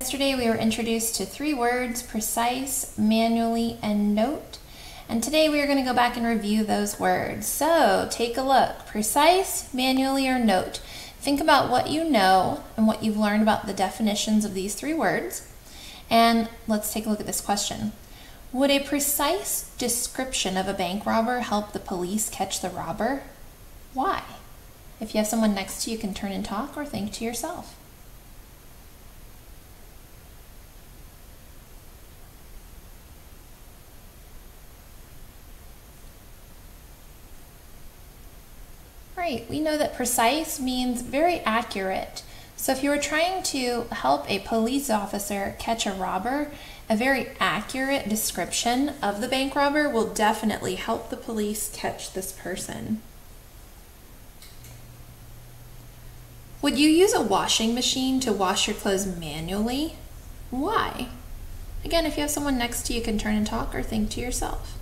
Yesterday we were introduced to 3 words: precise, manually, and note. And today we are going to go back and review those words. So take a look. Precise, manually, or note. Think about what you know and what you've learned about the definitions of these 3 words. And let's take a look at this question. Would a precise description of a bank robber help the police catch the robber? Why? If you have someone next to you, you can turn and talk or think to yourself. Right, we know that precise means very accurate. So if you were trying to help a police officer catch a robber, a very accurate description of the bank robber will definitely help the police catch this person. Would you use a washing machine to wash your clothes manually? Why? Again, if you have someone next to you, you can turn and talk or think to yourself.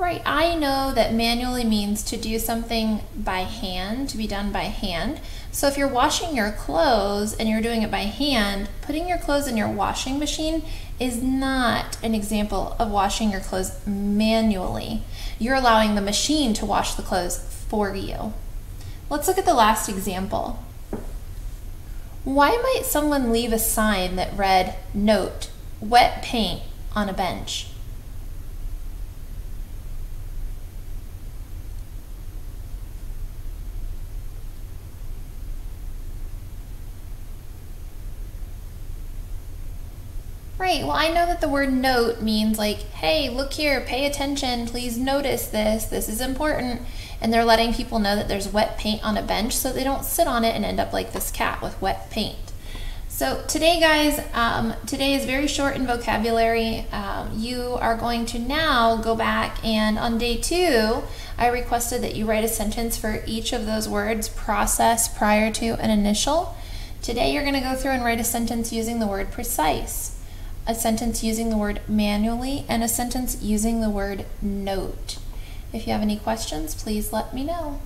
Right, I know that manually means to do something by hand, to be done by hand. So if you're washing your clothes and you're doing it by hand, putting your clothes in your washing machine is not an example of washing your clothes manually. You're allowing the machine to wash the clothes for you. Let's look at the last example. Why might someone leave a sign that read, "Note, wet paint," on a bench? Right, well, I know that the word note means like, hey, look here, pay attention, please notice this is important. And they're letting people know that there's wet paint on a bench so they don't sit on it and end up like this cat with wet paint. So today, guys, today is very short in vocabulary. You are going to now go back, and on day 2, I requested that you write a sentence for each of those words: process, prior to, and initial. Today you're gonna go through and write a sentence using the word precise, a sentence using the word manually, and a sentence using the word note. If you have any questions, please let me know.